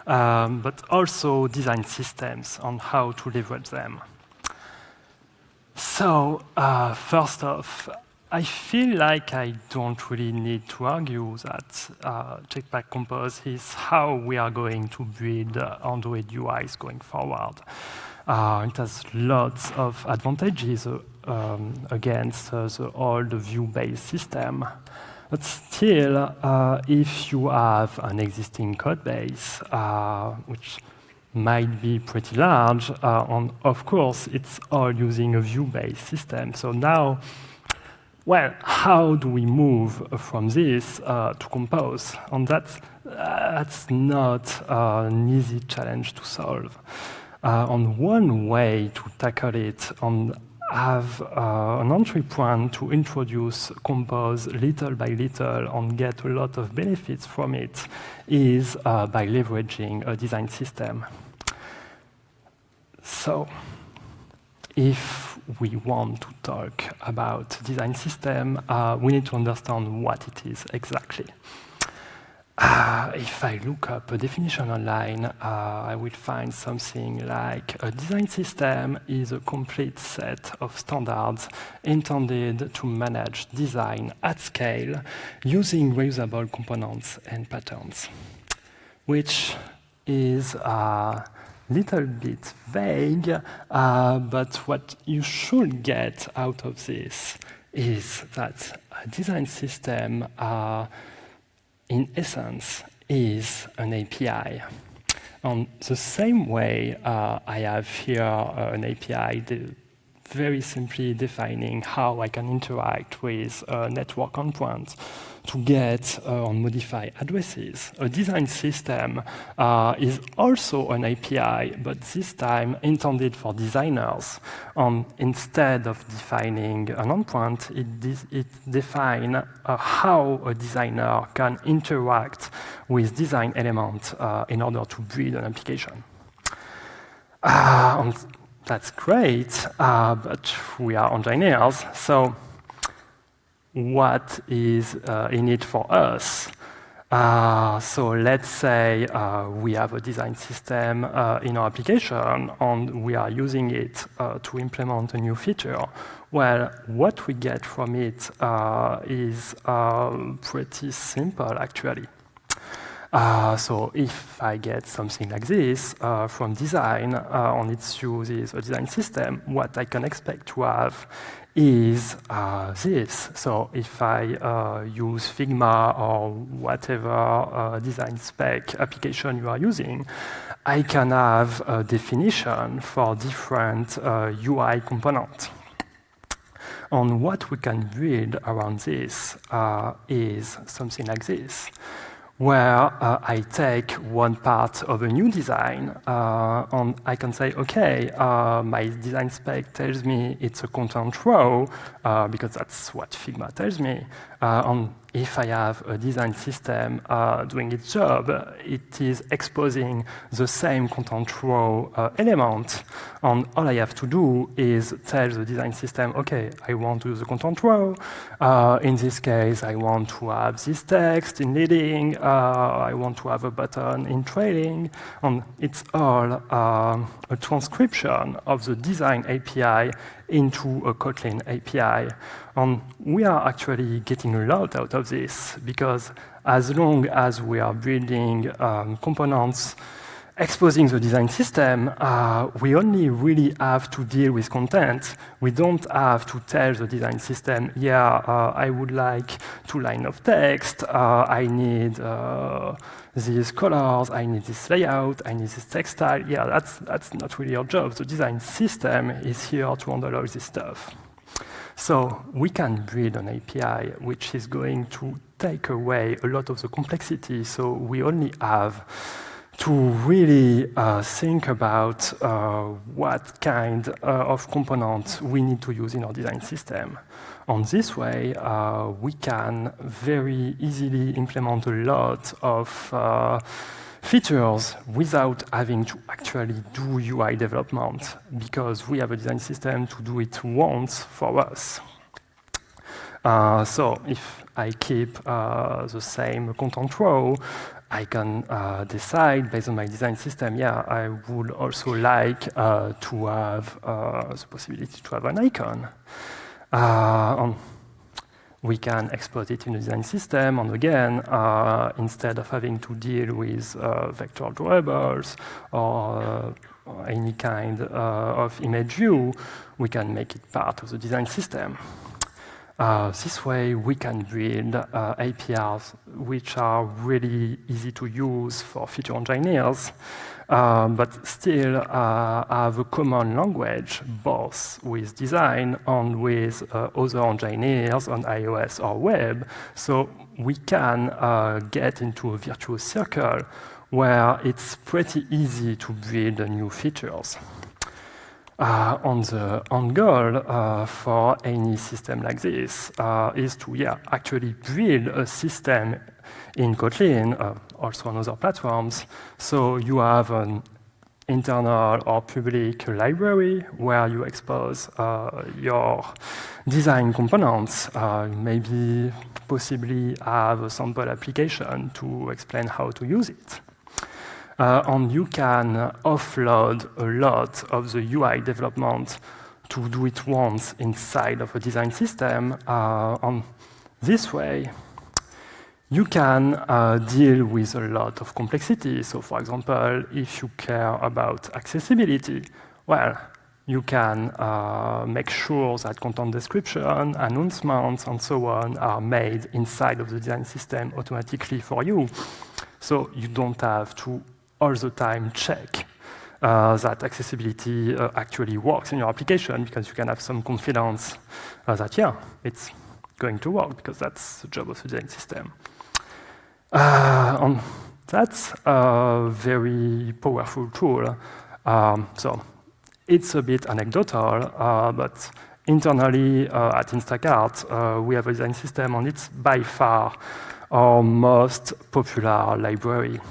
Compose, but also design systems on how to leverage them. So first off, I feel like I don't really need to argue that Jetpack Compose is how we are going to build Android UIs going forward. It has lots of advantages against the old view-based system. But still, if you have an existing code base, which might be pretty large, and of course, it's all using a view-based system. So now, well, how do we move from this to Compose? And that's not an easy challenge to solve. And one way to tackle it and have an entry point to introduce Compose little by little and get a lot of benefits from it is by leveraging a design system. So, if we want to talk about design system, we need to understand what it is exactly. If I look up a definition online, I will find something like a design system is a complete set of standards intended to manage design at scale using reusable components and patterns, which is a little bit vague, but what you should get out of this is that a design system in essence, is an API. The same way I have here an API very simply defining how I can interact with a network endpoint to get and modify addresses. A design system is also an API, but this time intended for designers. Instead of defining an endpoint, it defines how a designer can interact with design elements in order to build an application. That's great, but we are engineers, so what is in it for us? So let's say we have a design system in our application and we are using it to implement a new feature. Well, what we get from it is pretty simple, actually. So if I get something like this from design and it uses a design system, what I can expect to have is this. So if I use Figma or whatever design spec application you are using, I can have a definition for different UI components. And what we can build around this is something like this, where I take one part of a new design and I can say, okay, my design spec tells me it's a content row because that's what Figma tells me. And if I have a design system doing its job, it is exposing the same content row element. And all I have to do is tell the design system, okay, I want to use the content row. In this case, I want to have this text in leading. I want to have a button in trailing. And it's all a transcription of the design API into a Kotlin API. And we are actually getting a lot out of this, because as long as we are building components exposing the design system, we only really have to deal with content. We don't have to tell the design system, yeah, I would like 2 lines of text, I need these colors, I need this layout, I need this text style. Yeah, that's not really our job. The design system is here to handle all this stuff. So we can build an API which is going to take away a lot of the complexity. So we only have to really think about what kind of components we need to use in our design system. On this way, we can very easily implement a lot of features without having to actually do UI development, because we have a design system to do it once for us. So if I keep the same content row, I can decide, based on my design system, yeah, I would also like to have the possibility to have an icon. We can export it in the design system, and again, instead of having to deal with vector drawables or any kind of image view, we can make it part of the design system. This way, we can build APIs which are really easy to use for feature engineers, but still have a common language, both with design and with other engineers on iOS or web. So we can get into a virtuous circle where it's pretty easy to build new features. The end goal for any system like this is to actually build a system in Kotlin, also on other platforms. So you have an internal or public library where you expose your design components, maybe possibly have a sample application to explain how to use it. And you can offload a lot of the UI development to do it once inside of a design system. And this way, you can deal with a lot of complexity. So for example, if you care about accessibility, well, you can make sure that content description, announcements, and so on are made inside of the design system automatically for you. So you don't have to all the time check that accessibility actually works in your application, because you can have some confidence that, yeah, it's going to work, because that's the job of the design system. And that's a very powerful tool. So it's a bit anecdotal, but internally at Instacart, we have a design system, and it's by far our most popular library.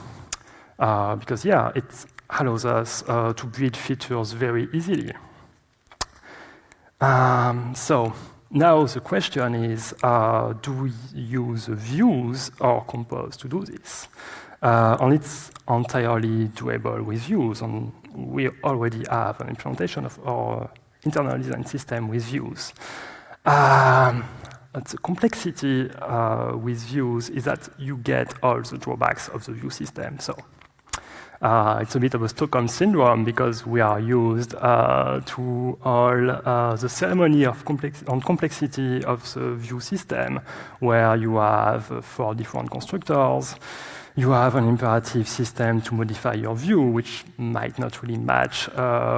Because, yeah, it allows us to build features very easily. So now the question is, do we use views or Compose to do this? And it's entirely doable with views, and we already have an implementation of our internal design system with views. But the complexity with views is that you get all the drawbacks of the view system. So it's a bit of a Stockholm syndrome, because we are used to all the ceremony of complexity of the view system, where you have 4 different constructors. You have an imperative system to modify your view, which might not really match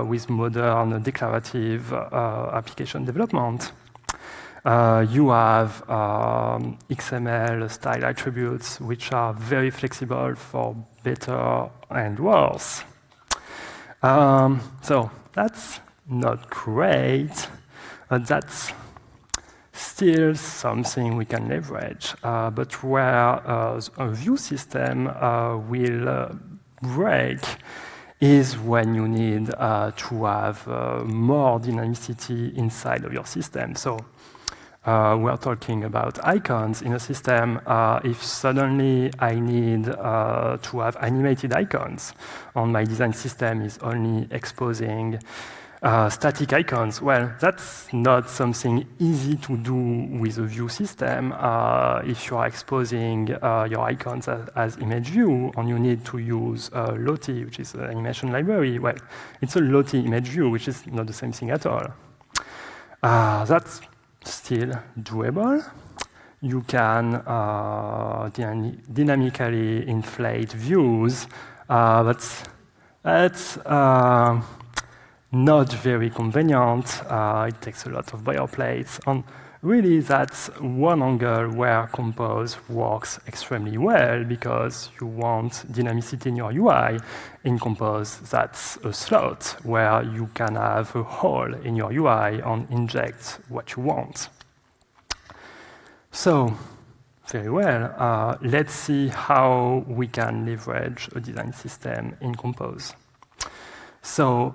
with modern declarative application development. You have XML style attributes, which are very flexible for better and worse. So that's not great, but that's still something we can leverage. But where a view system will break is when you need to have more dynamicity inside of your system. So we're talking about icons in a system. If suddenly I need to have animated icons, and my design system is only exposing static icons, well, that's not something easy to do with a view system. If you are exposing your icons as image view, and you need to use Lottie, which is an animation library, well, it's a Lottie image view, which is not the same thing at all. That's still doable. You can dynamically inflate views, but that's not very convenient. It takes a lot of boilerplates. And really, that's one angle where Compose works extremely well, because you want dynamicity in your UI. In Compose, that's a slot where you can have a hole in your UI and inject what you want. So, very well. Let's see how we can leverage a design system in Compose. So,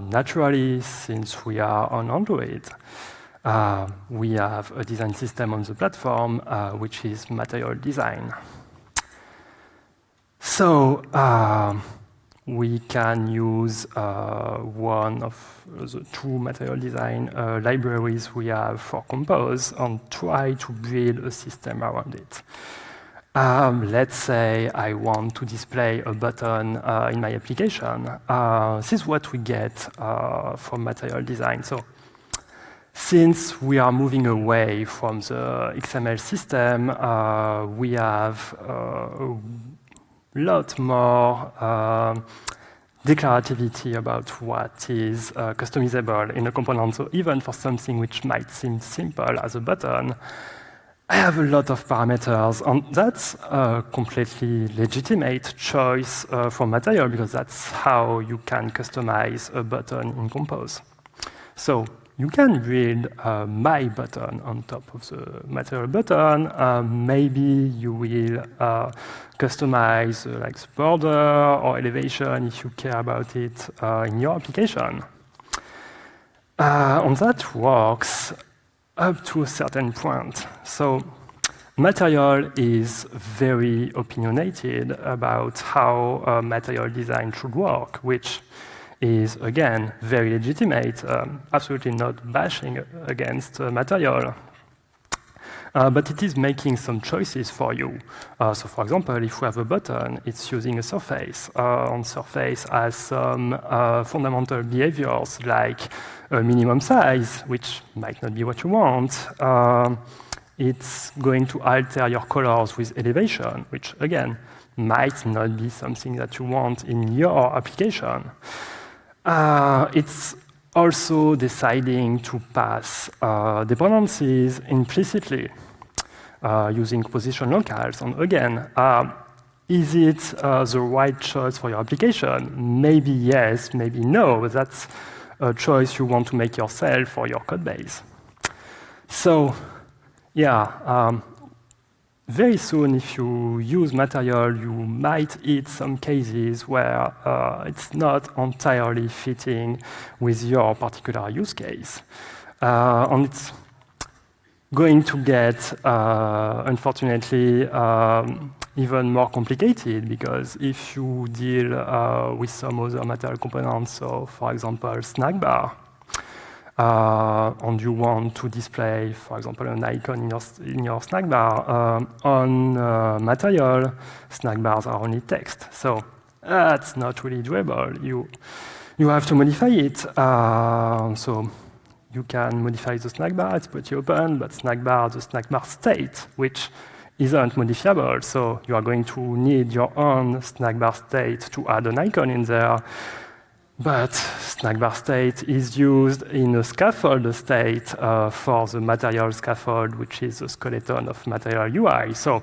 naturally, since we are on Android, we have a design system on the platform, which is material design. So we can use one of the two material design libraries we have for Compose and try to build a system around it. Let's say I want to display a button in my application. This is what we get from material design. So since we are moving away from the XML system, we have a lot more declarativity about what is customizable in a component. So even for something which might seem simple as a button, I have a lot of parameters, and that's a completely legitimate choice for material, because that's how you can customize a button in Compose. So you can build my button on top of the material button. Maybe you will customize like the border or elevation if you care about it in your application. And that works up to a certain point. So material is very opinionated about how material design should work, which is, again, very legitimate, absolutely not bashing against material. But it is making some choices for you. So for example, if we have a button, it's using a surface. And surface has some fundamental behaviors like a minimum size, which might not be what you want. It's going to alter your colors with elevation, which again, might not be something that you want in your application. It's also deciding to pass dependencies implicitly using position locals. And again, is it the right choice for your application? Maybe yes, maybe no, but that's a choice you want to make yourself for your code base. So yeah, very soon, if you use material, you might hit some cases where it's not entirely fitting with your particular use case. And it's going to get, unfortunately, even more complicated, because if you deal with some other material components, so for example, snack bar, and you want to display, for example, an icon in your snack bar, on material, snack bars are only text. So that's not really doable. You have to modify it. So you can modify the snack bar, it's pretty open, but the snack bar state, which isn't modifiable. So you are going to need your own snack bar state to add an icon in there. But snack bar state is used in a scaffold state for the material scaffold, which is the skeleton of material UI. So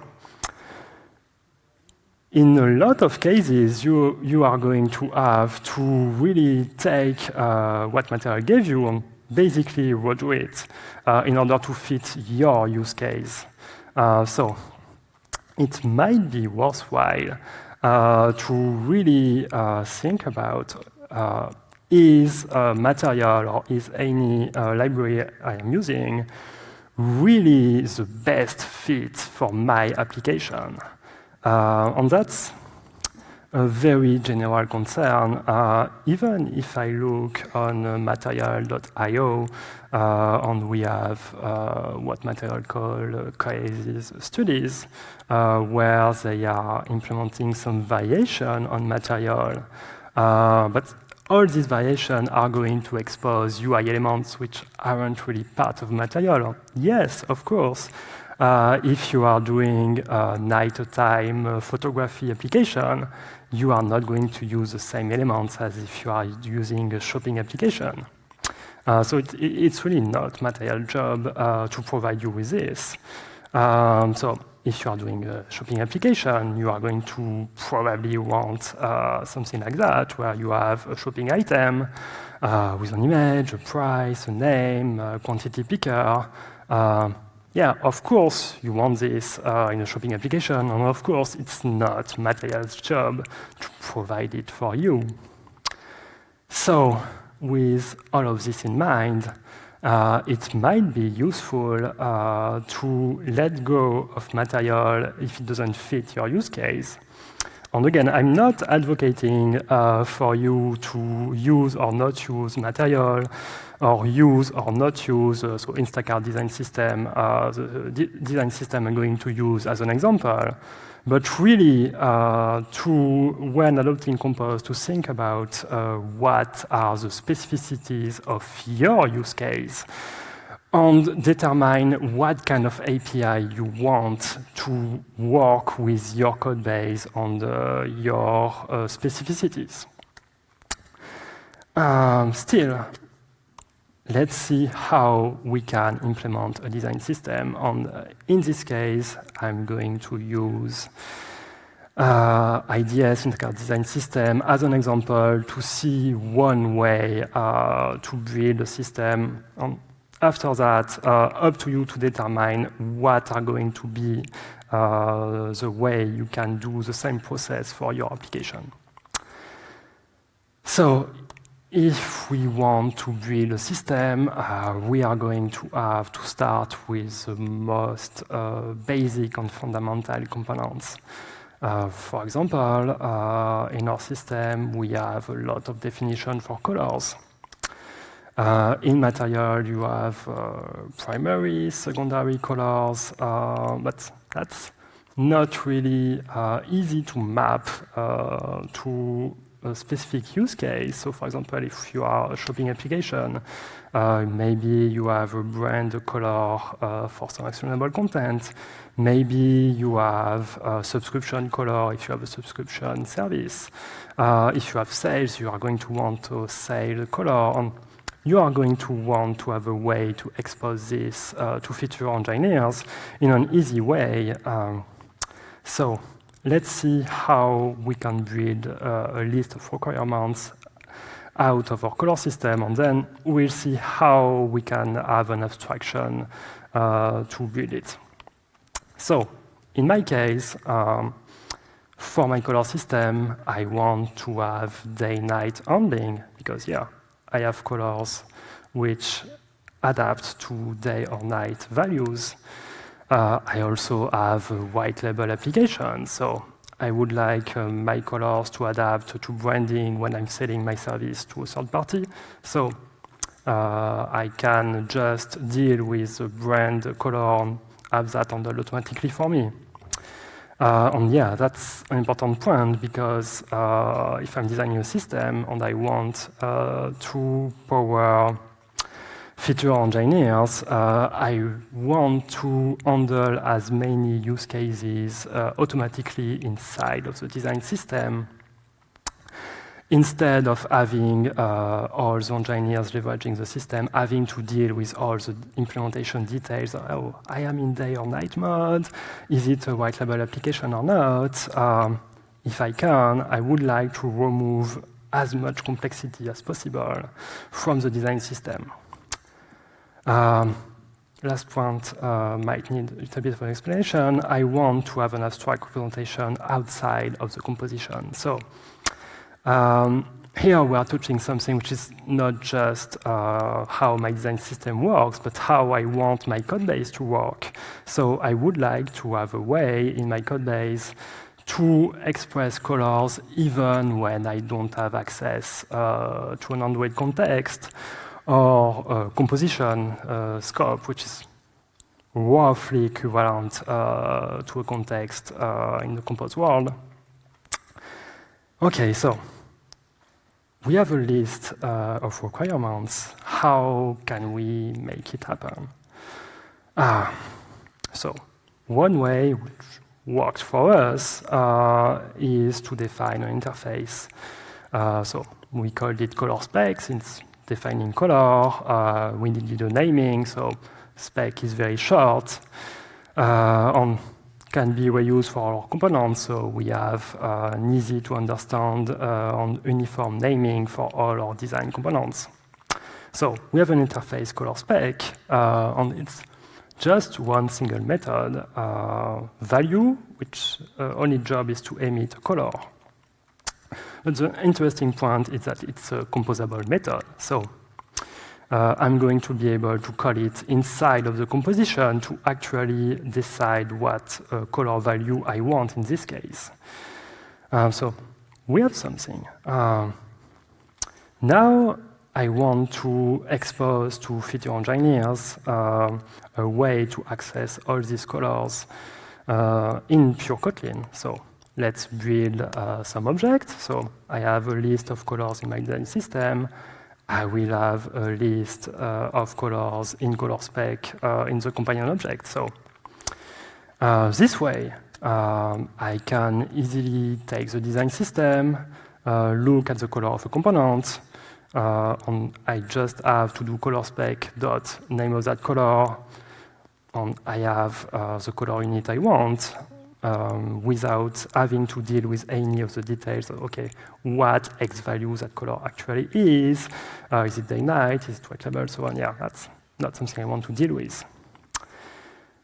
in a lot of cases, you are going to have to really take what material gave you and basically redo it in order to fit your use case. So it might be worthwhile to really think about is material or is any library I am using really the best fit for my application? And that's a very general concern. Even if I look on material.io, and we have what material call case studies, where they are implementing some variation on material. But all these variations are going to expose UI elements which aren't really part of material. Yes, of course. If you are doing a nighttime photography application, you are not going to use the same elements as if you are using a shopping application. So it's really not material job to provide you with this. So if you are doing a shopping application, you are going to probably want something like that, where you have a shopping item with an image, a price, a name, a quantity picker. Yeah, of course you want this in a shopping application, and of course it's not material's job to provide it for you. So with all of this in mind, it might be useful to let go of material if it doesn't fit your use case, And again, I'm not advocating for you to use or not use material, or use or not use, so Instacart design system, the design system I'm going to use as an example. But really, when adopting Compose, to think about what are the specificities of your use case, and determine what kind of API you want to work with your code base on your specificities. Still, let's see how we can implement a design system. And in this case, I'm going to use IDS, Instacart Design System, as an example to see one way to build a system. After that, up to you to determine what are going to be the way you can do the same process for your application. So if we want to build a system, we are going to have to start with the most basic and fundamental components. For example, in our system, we have a lot of definition for colors. In material, you have primary, secondary colors, but that's not really easy to map to a specific use case. So, for example, if you are a shopping application, maybe you have a brand color for some actionable content. Maybe you have a subscription color if you have a subscription service. If you have sales, you are going to want to sale color. And you are going to want to have a way to expose this to feature engineers in an easy way. So let's see how we can build a list of requirements out of our color system, and then we'll see how we can have an abstraction to build it. So in my case, for my color system, I want to have day-night handling, because I have colors which adapt to day or night values. I also have a white label application, so I would like my colors to adapt to branding when I'm selling my service to a third party. So I can just deal with the brand color and have that handled automatically for me. And that's an important point, because if I'm designing a system and I want to power feature engineers, I want to handle as many use cases automatically inside of the design system, instead of having all the engineers leveraging the system, having to deal with all the implementation details. Oh, I am in day or night mode. Is it a white label application or not? If I can, I would like to remove as much complexity as possible from the design system. Last point might need a little bit of an explanation. I want to have an abstract representation outside of the composition. So here we are touching something which is not just how my design system works, but how I want my code base to work. So I would like to have a way in my code base to express colors even when I don't have access to an Android context or composition scope, which is roughly equivalent to a context in the Compose world. Okay, so we have a list of requirements. How can we make it happen? So one way which works for us is to define an interface. So we called it color spec, since defining color. We needed a naming, so spec is very short and can be reused for our components. So we have an easy to understand and uniform naming for all our design components. So we have an interface color spec, and it's just one single method, value, which only job is to emit a color. But the interesting point is that it's a composable method. So I'm going to be able to call it inside of the composition to actually decide what color value I want in this case. So we have something. Now I want to expose to feature engineers a way to access all these colors in pure Kotlin. So let's build some objects. So I have a list of colors in my design system. I will have a list of colors in color spec in the companion object. So this way, I can easily take the design system, look at the color of a component, and I just have to do color spec dot name of that color, and I have the color unit I want without having to deal with any of the details of, okay, what X value that color actually is it day night, is it white label, so on. Yeah, that's not something I want to deal with.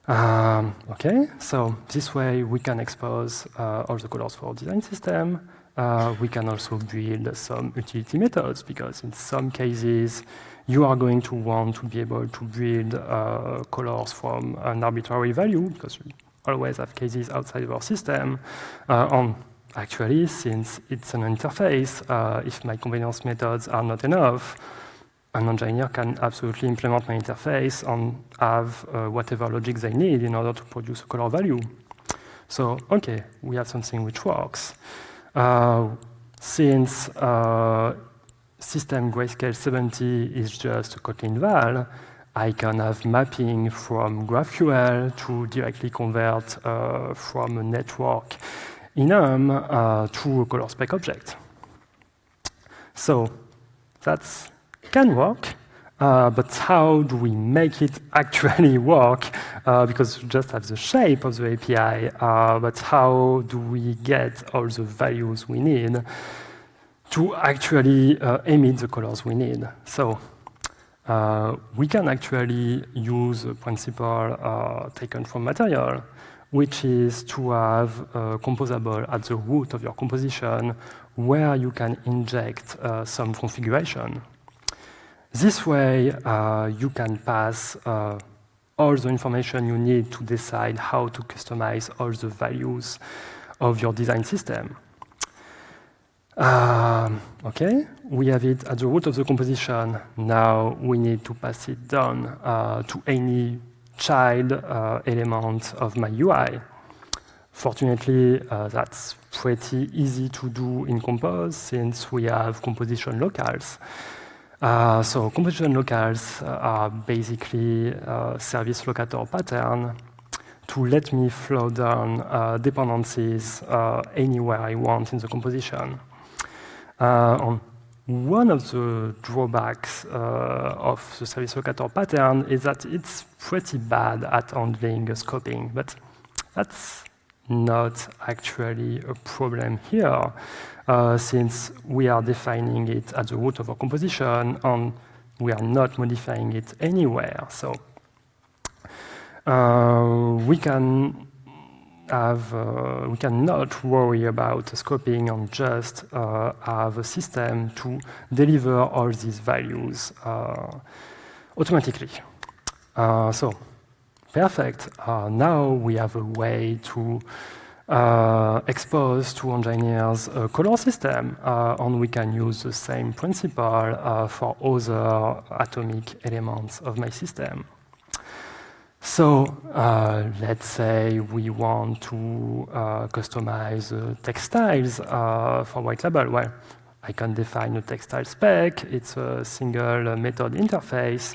Okay, so this way we can expose all the colors for our design system. We can also build some utility methods, because in some cases you are going to want to be able to build colors from an arbitrary value, because we always have cases outside of our system. And actually, since it's an interface, if my convenience methods are not enough, an engineer can absolutely implement my interface and have whatever logic they need in order to produce a color value. So, okay, we have something which works. Since system grayscale 70 is just a Kotlin val, I can have mapping from GraphQL to directly convert from a network enum to a color spec object. So that's can work, but how do we make it actually work? Because we just have the shape of the API, but how do we get all the values we need to actually emit the colors we need? So we can actually use a principle taken from material, which is to have composable at the root of your composition, where you can inject some configuration. This way, you can pass all the information you need to decide how to customize all the values of your design system. Okay, we have it at the root of the composition. Now we need to pass it down to any child element of my UI. Fortunately, that's pretty easy to do in Compose, since we have composition locals. So composition locals are basically service locator pattern to let me flow down dependencies anywhere I want in the composition. One of the drawbacks of the service locator pattern is that it's pretty bad at handling scoping, but that's not actually a problem here, since we are defining it at the root of our composition and we are not modifying it anywhere. So we cannot worry about scoping and just have a system to deliver all these values automatically. So perfect. Now we have a way to expose to engineers a color system, and we can use the same principle for other atomic elements of my system. So let's say we want to customize textiles for white label. Well, I can define a textile spec. It's a single method interface.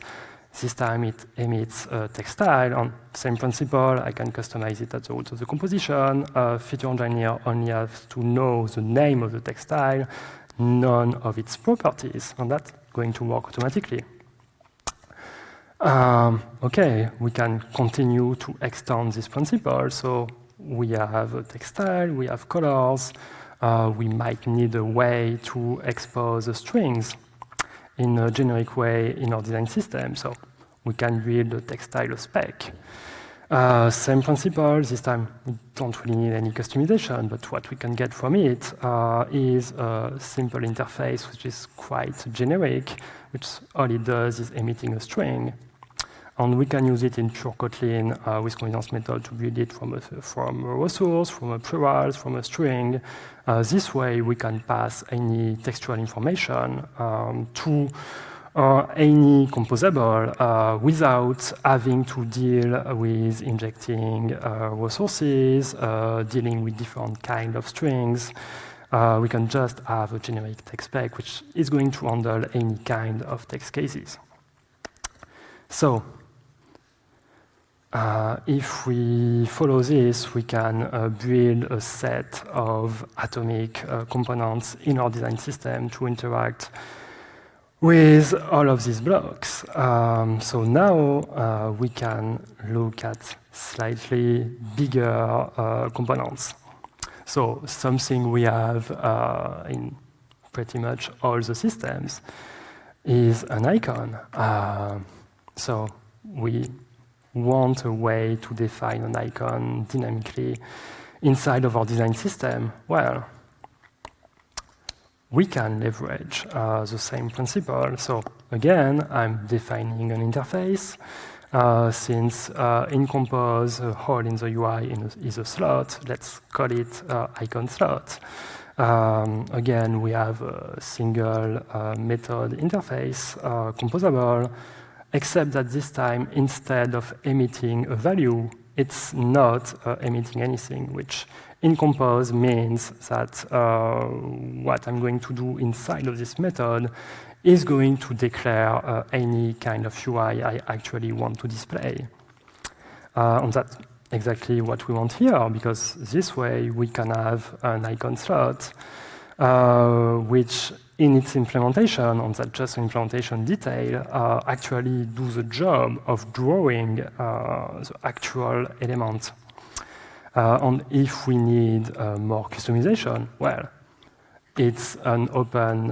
This time it emits a textile. On same principle, I can customize it at the root of the composition. Feature engineer only has to know the name of the textile, none of its properties, and that's going to work automatically. Okay, we can continue to extend this principle. So we have a textile, we have colors. We might need a way to expose the strings in a generic way in our design system. So we can build a textile spec. Same principle, this time we don't really need any customization, but what we can get from it is a simple interface which is quite generic, which all it does is emitting a string. And we can use it in pure Kotlin with convenience method to build it from a resource, from a plural, from a string. This way, we can pass any textual information to any composable without having to deal with injecting resources, dealing with different kind of strings. We can just have a generic text spec, which is going to handle any kind of text cases. So, if we follow this, we can build a set of atomic components in our design system to interact with all of these blocks. So now we can look at slightly bigger components. So something we have in pretty much all the systems is an icon. So we want a way to define an icon dynamically inside of our design system. Well, we can leverage the same principle. So again, I'm defining an interface. Since in Compose, a hole in the UI is a slot, let's call it icon slot. Again, we have a single method interface, composable, except that this time, instead of emitting a value, it's not emitting anything, which in Compose means that what I'm going to do inside of this method is going to declare any kind of UI I actually want to display. And that's exactly what we want here, because this way we can have an icon slot, which in its implementation, on that just implementation detail, actually do the job of drawing the actual element. And if we need more customization, well, it's an open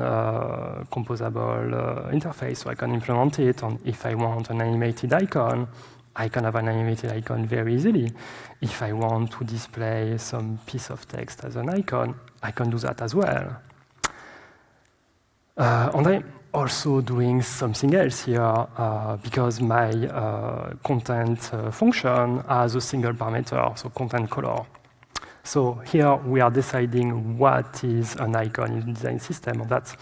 composable interface, so I can implement it. And if I want an animated icon, I can have an animated icon very easily. If I want to display some piece of text as an icon, I can do that as well. And I'm also doing something else here because my content function has a single parameter, so content color. So here we are deciding what is an icon in the design system. And that's,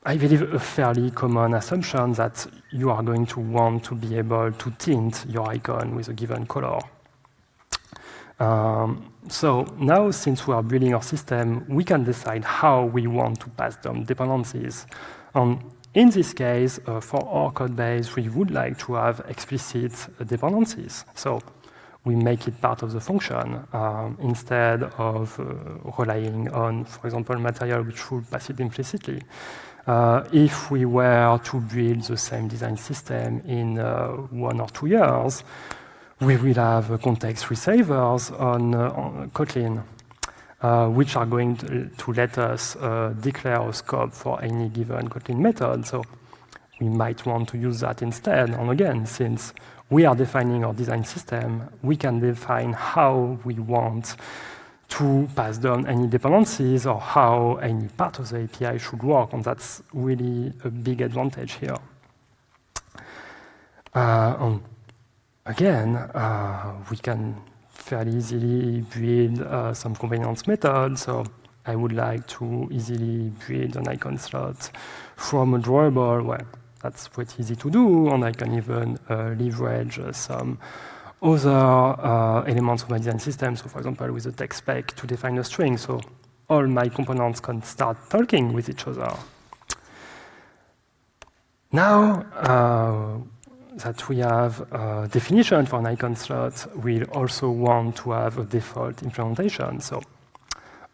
I believe, a fairly common assumption that you are going to want to be able to tint your icon with a given color. So now, since we are building our system, we can decide how we want to pass down dependencies. In this case, for our code base, we would like to have explicit dependencies. So we make it part of the function instead of relying on, for example, material which would pass it implicitly. If we were to build the same design system in 1 or 2 years, we will have context receivers on Kotlin, which are going to let us declare a scope for any given Kotlin method. So we might want to use that instead. And again, since we are defining our design system, we can define how we want to pass down any dependencies or how any part of the API should work. And that's really a big advantage here. Again, we can fairly easily build some convenience methods. So I would like to easily build an icon slot from a drawable. Well, that's pretty easy to do, and I can even leverage some other elements of my design system. So for example, with the text spec to define a string. So all my components can start talking with each other. Now, that we have a definition for an icon slot, we'll also want to have a default implementation. So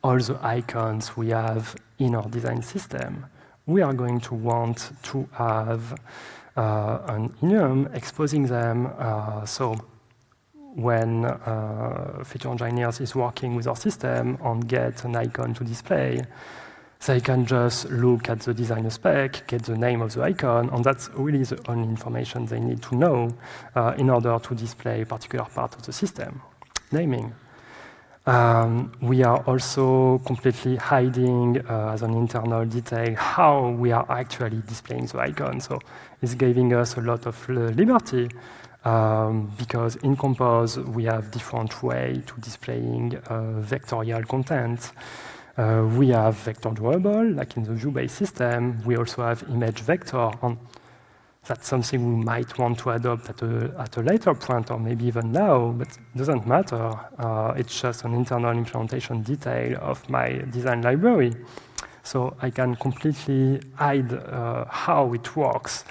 all the icons we have in our design system, we are going to want to have an enum exposing them. So when feature engineers is working with our system and get an icon to display, they can just look at the designer spec, get the name of the icon, and that's really the only information they need to know in order to display a particular part of the system, naming. We are also completely hiding as an internal detail how we are actually displaying the icon. So it's giving us a lot of liberty because in Compose, we have different ways to displaying vectorial content. We have vector drawable, like in the view-based system. We also have image vector. That's something we might want to adopt at a later point, or maybe even now, but it doesn't matter. It's just an internal implementation detail of my design library. So I can completely hide how it works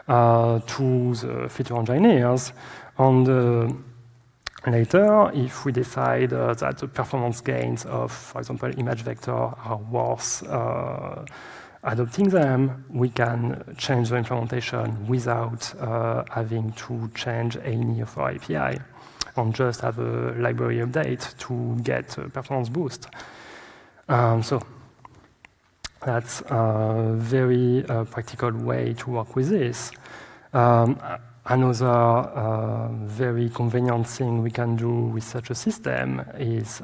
to the feature engineers. And later, if we decide that the performance gains of, for example, image vector are worth adopting them, we can change the implementation without having to change any of our API and just have a library update to get a performance boost. So that's a very practical way to work with this. Another very convenient thing we can do with such a system is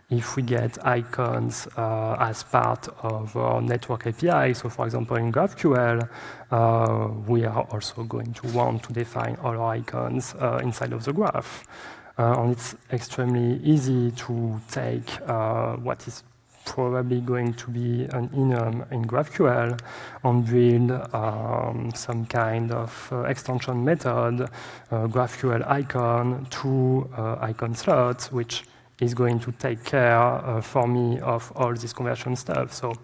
if we get icons as part of our network API, so for example in GraphQL, we are also going to want to define all our icons inside of the graph. And it's extremely easy to take what is probably going to be an enum in GraphQL and build some kind of extension method, GraphQL icon to icon slots, which is going to take care for me of all this conversion stuff. So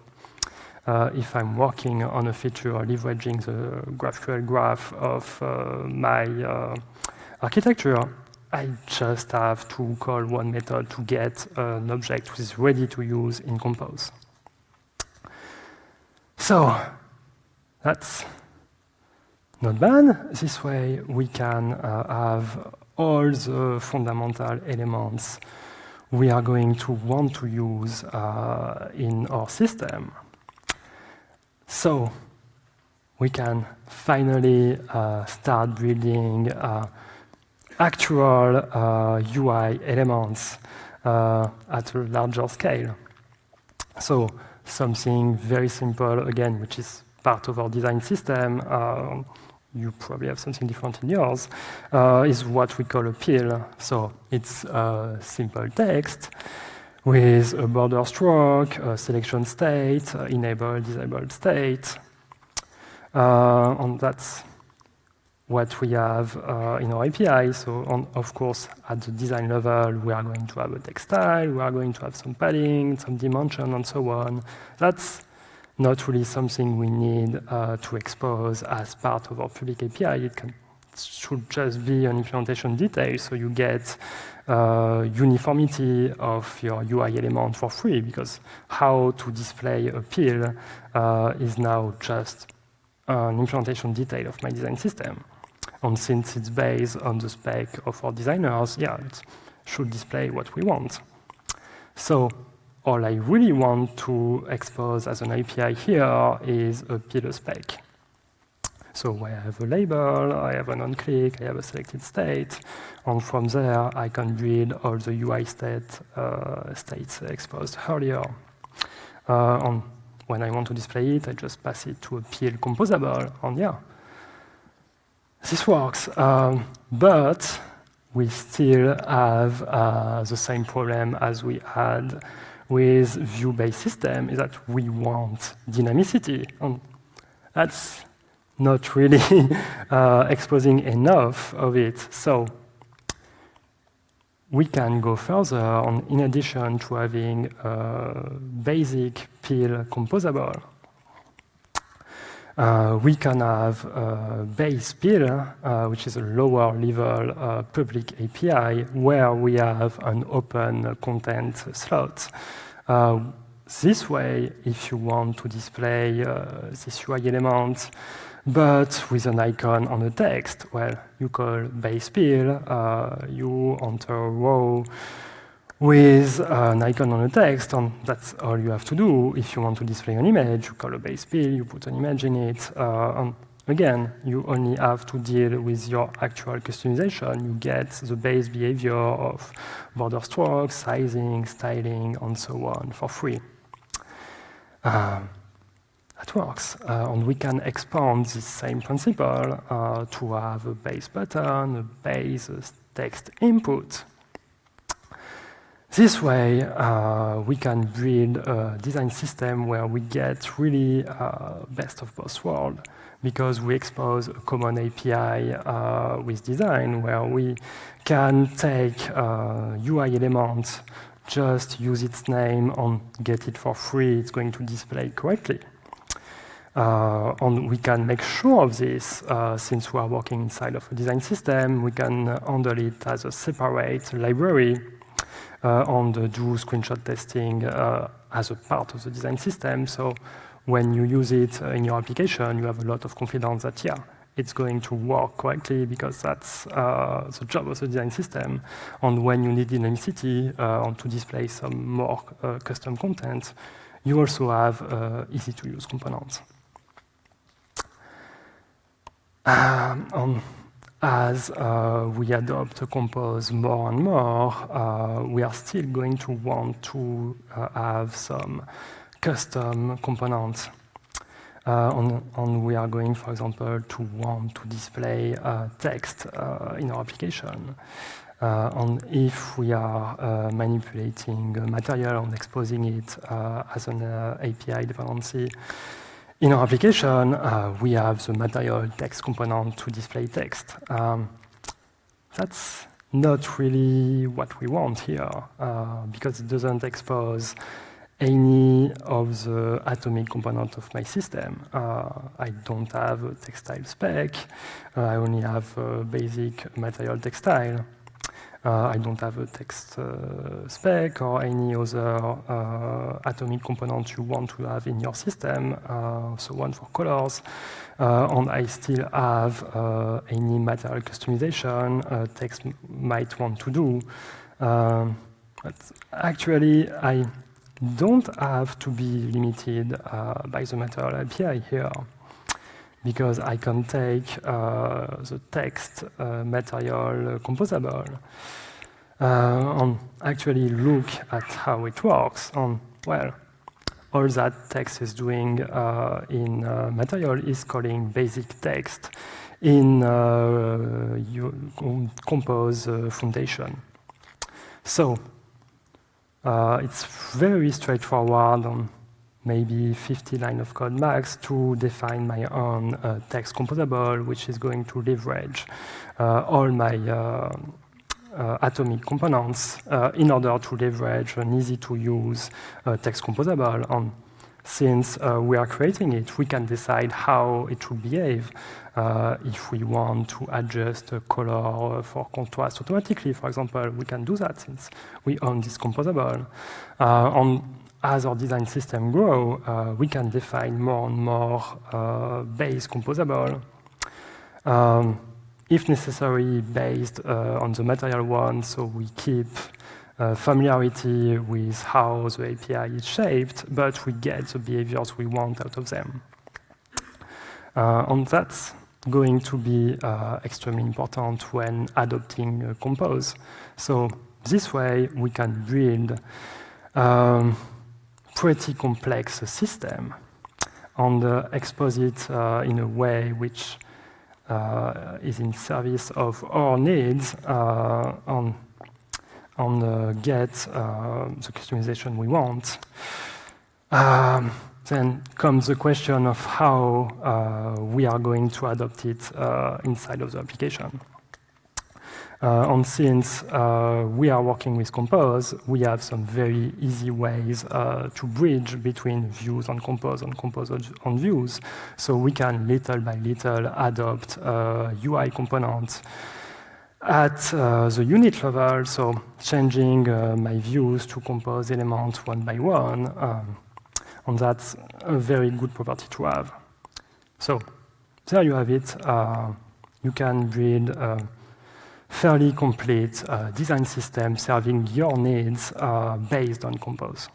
if I'm working on a feature leveraging the GraphQL graph of my architecture, I just have to call one method to get an object which is ready to use in Compose. So that's not bad. This way we can have all the fundamental elements we are going to want to use in our system. So we can finally start building actual UI elements at a larger scale. So something very simple, again, which is part of our design system, you probably have something different in yours, is what we call a pill. So it's a simple text with a border stroke, a selection state, enable, disable state. And that's what we have in our API. So of course, at the design level, we are going to have a text style, we are going to have some padding, some dimension, and so on. That's not really something we need to expose as part of our public API. It should just be an implementation detail, so you get uniformity of your UI element for free, because how to display a pill is now just an implementation detail of my design system. And since it's based on the spec of our designers, yeah, it should display what we want. So all I really want to expose as an API here is a pillar spec. So I have a label, I have an on-click, I have a selected state, and from there I can build all the UI states exposed earlier. And when I want to display it, I just pass it to a pill composable, and yeah, this works. But we still have the same problem as we had with view-based system, is that we want dynamicity. And that's not really exposing enough of it. So we can go further, and in addition to having a basic pill composable, we can have a base pill, which is a lower level public API, where we have an open content slot. This way, if you want to display this UI element, but with an icon on the text, well, you call base pill, you enter a row with an icon on the text, and that's all you have to do. If you want to display an image, you call a base pill, you put an image in it, and again, you only have to deal with your actual customization. You get the base behavior of border strokes, sizing, styling, and so on for free. That works. And we can expand this same principle to have a base button, a base text input. This way, we can build a design system where we get really best of both worlds, because we expose a common API with design, where we can take UI elements, just use its name and get it for free. It's going to display correctly. And we can make sure of this, since we are working inside of a design system. We can handle it as a separate library and do screenshot testing as a part of the design system. So when you use it in your application, you have a lot of confidence that, yeah, it's going to work correctly, because that's the job of the design system. And when you need dynamicity and to display some more custom content, you also have easy-to-use components. As we adopt Compose more and more, we are still going to want to have some custom components. And we are going, for example, to want to display text in our application. And if we are manipulating material and exposing it as an API dependency in our application, we have the material text component to display text. That's not really what we want here, because it doesn't expose any of the atomic component of my system. I don't have a textile spec. I only have a basic material textile. I don't have a text spec or any other atomic component you want to have in your system, so one for colors. And I still have any material customization text might want to do. But actually, I don't have to be limited by the material API here, because I can take the text material composable and actually look at how it works. And well, all that text is doing in material is calling basic text in Compose foundation. So it's very straightforward, on maybe 50 lines of code max, to define my own text composable, which is going to leverage all my atomic components in order to leverage an easy-to-use text composable. And since we are creating it, we can decide how it should behave. If we want to adjust the color for contrast automatically, for example, we can do that since we own this composable. As our design system grow, we can define more and more base composable. If necessary, based on the material one, so we keep familiarity with how the API is shaped, but we get the behaviors we want out of them. And that's going to be extremely important when adopting Compose. So this way, we can build pretty complex system and expose it in a way which is in service of our needs and get the customization we want. Then comes the question of how we are going to adopt it inside of the application. And since we are working with Compose, we have some very easy ways to bridge between views on Compose on views. So we can little by little adopt UI components at the unit level, so changing my views to Compose elements one by one. And that's a very good property to have. So there you have it. You can build a fairly complete design system serving your needs based on Compose.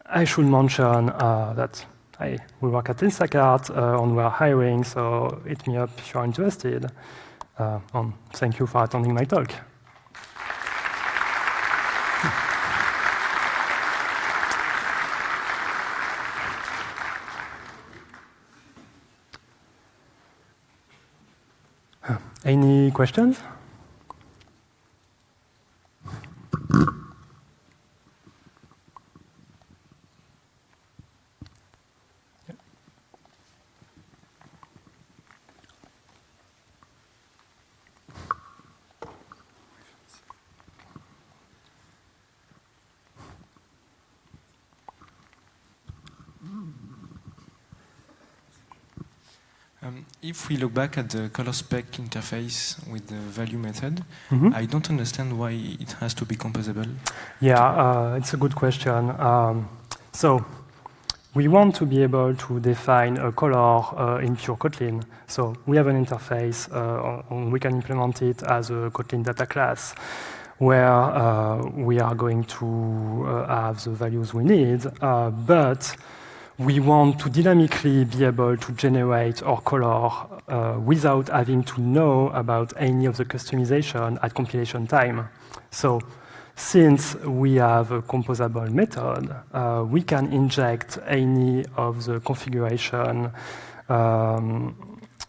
I should mention that Hey, we work at Instacart and we are hiring, so hit me up if you're interested. And thank you for attending my talk. Any questions? If we look back at the color spec interface with the value method, I don't understand why it has to be composable. Yeah, it's a good question. So we want to be able to define a color in pure Kotlin. So we have an interface, and we can implement it as a Kotlin data class, where we are going to have the values we need, but we want to dynamically be able to generate our color without having to know about any of the customization at compilation time. So since we have a composable method, we can inject any of the configuration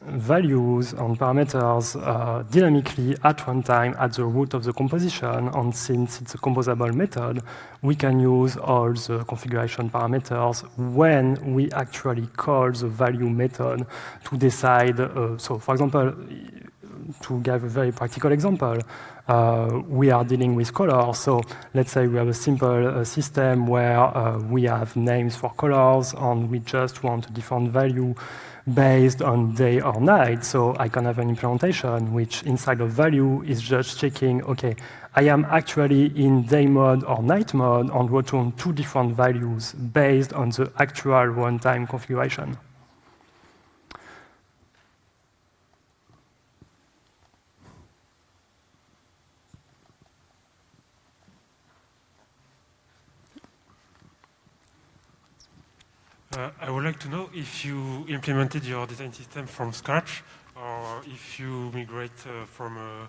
values and parameters dynamically at runtime at the root of the composition. And since it's a composable method, we can use all the configuration parameters when we actually call the value method to decide. So for example, to give a very practical example, we are dealing with colors. So let's say we have a simple system where we have names for colors and we just want a different value based on day or night. So I can have an implementation which inside of value is just checking, okay, I am actually in day mode or night mode and return two different values based on the actual runtime configuration. I would like to know if you implemented your design system from scratch or if you migrate from a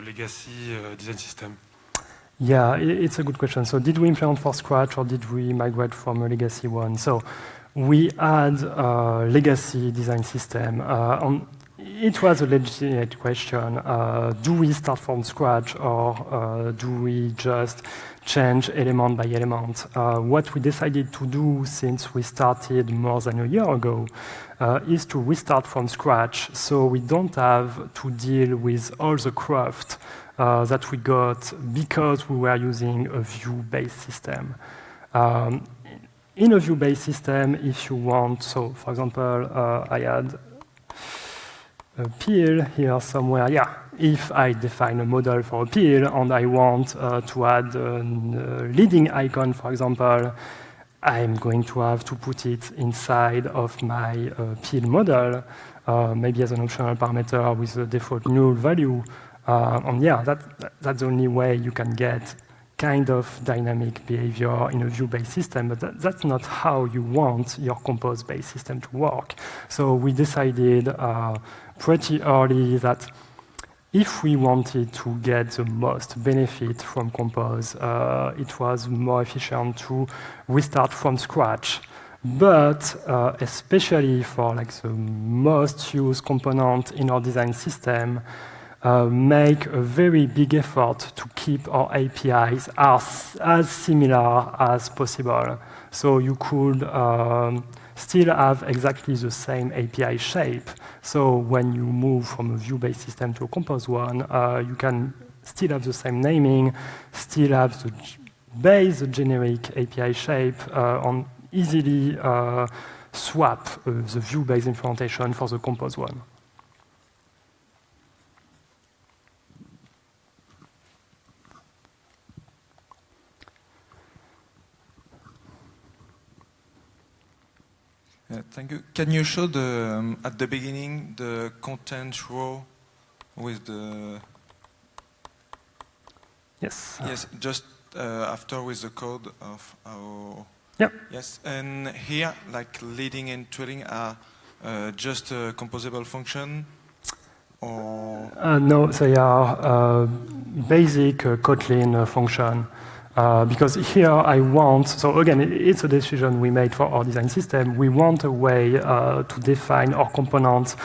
legacy design system. Yeah, it's a good question. So did we implement from scratch or did we migrate from a legacy one? So we had a legacy design system. It was a legitimate question. Do we start from scratch or do we just change element by element? What we decided to do since we started more than a year ago is to restart from scratch so we don't have to deal with all the craft that we got because we were using a view-based system. In a view-based system, if you want, so for example, I had a pill here somewhere. Yeah, if I define a model for a pill and I want to add a leading icon, for example, I'm going to have to put it inside of my pill model, maybe as an optional parameter with a default null value. And yeah, that's the only way you can get kind of dynamic behavior in a view-based system, but that's not how you want your compose-based system to work. So we decided pretty early that if we wanted to get the most benefit from compose, it was more efficient to restart from scratch. But especially for like the most used component in our design system, make a very big effort to keep our APIs as similar as possible. So you could still have exactly the same API shape. So when you move from a view-based system to a compose one, you can still have the same naming, still have the base generic API shape, and easily swap the view-based implementation for the compose one. Thank you. Can you show the at the beginning the content row with the? Yes. Yes, just after with the code of how Yeah. Yes, and here, like leading and trailing are just a composable function, or No, they are basic Kotlin function. Because here I want, so again, it's a decision we made for our design system. We want a way to define our components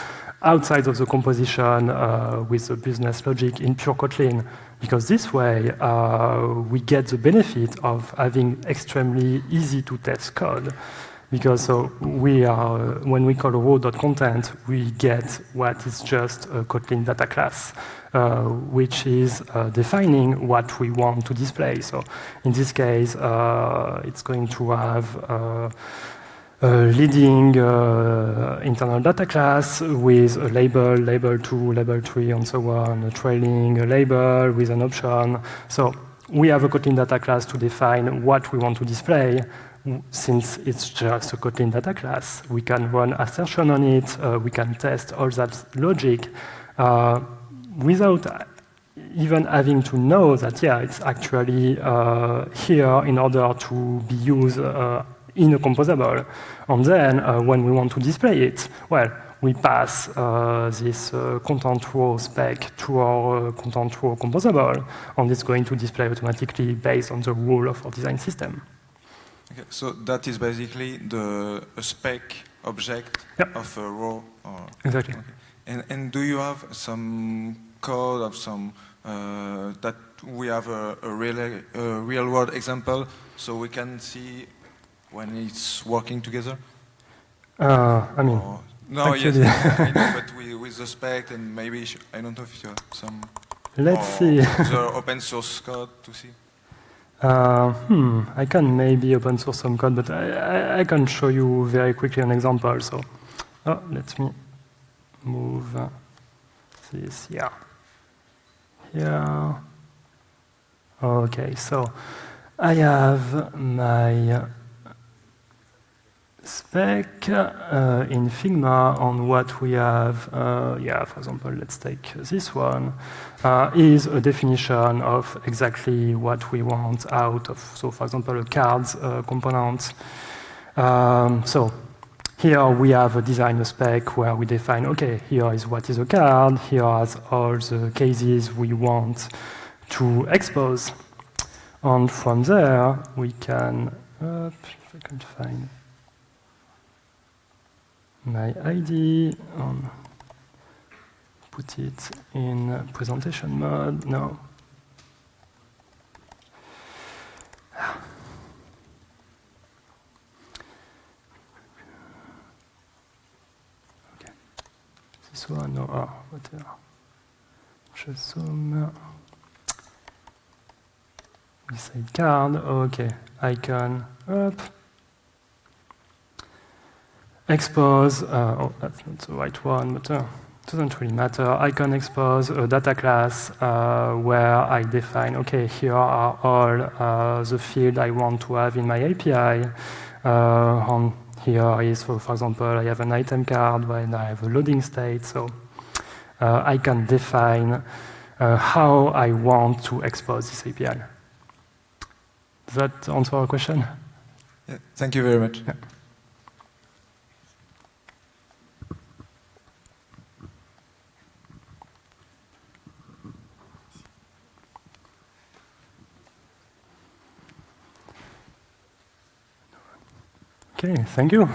outside of the composition with the business logic in pure Kotlin. Because this way, we get the benefit of having extremely easy to test code. Because so we are, when we call raw.content, we get what is just a Kotlin data class, which is defining what we want to display. So in this case, it's going to have leading internal data class with a label, label 2, label 3, and so on, a trailing a label with an option. So we have a Kotlin data class to define what we want to display. Since it's just a Kotlin data class, we can run assertion on it, we can test all that logic without even having to know that, yeah, it's actually here in order to be used in a composable. And then when we want to display it, well, we pass this content row spec to our content row composable, and it's going to display automatically based on the rule of our design system. Okay, so that is basically the spec object of a row. Exactly. Okay. And do you have some code of some that we have a real world example so we can see when it's working together? I mean, no, actually, yes, I know, but with the spec and maybe I don't know if you have some. Let's see. The open source code to see. I can maybe open source some code, but I can show you very quickly an example. So, let me move this here. Here. Okay, so I have my spec in Figma on what we have. For example, let's take this one. Is a definition of exactly what we want out of, so for example, a cards component. So here we have a design spec where we define, okay, here is what is a card, here are all the cases we want to expose. And from there, we can, if I can find my ID, put it in presentation mode. No. Okay. This one, no, whatever. Just zoom. We say card, okay. Icon, up. Expose, that's not the right one, but it doesn't really matter. Icon expose a data class where I define, okay, here are all the fields I want to have in my API. Here is, for example, I have an item card when I have a loading state, so I can define how I want to expose this API. Does that answer our question? Yeah, thank you very much. Yeah. Okay, thank you.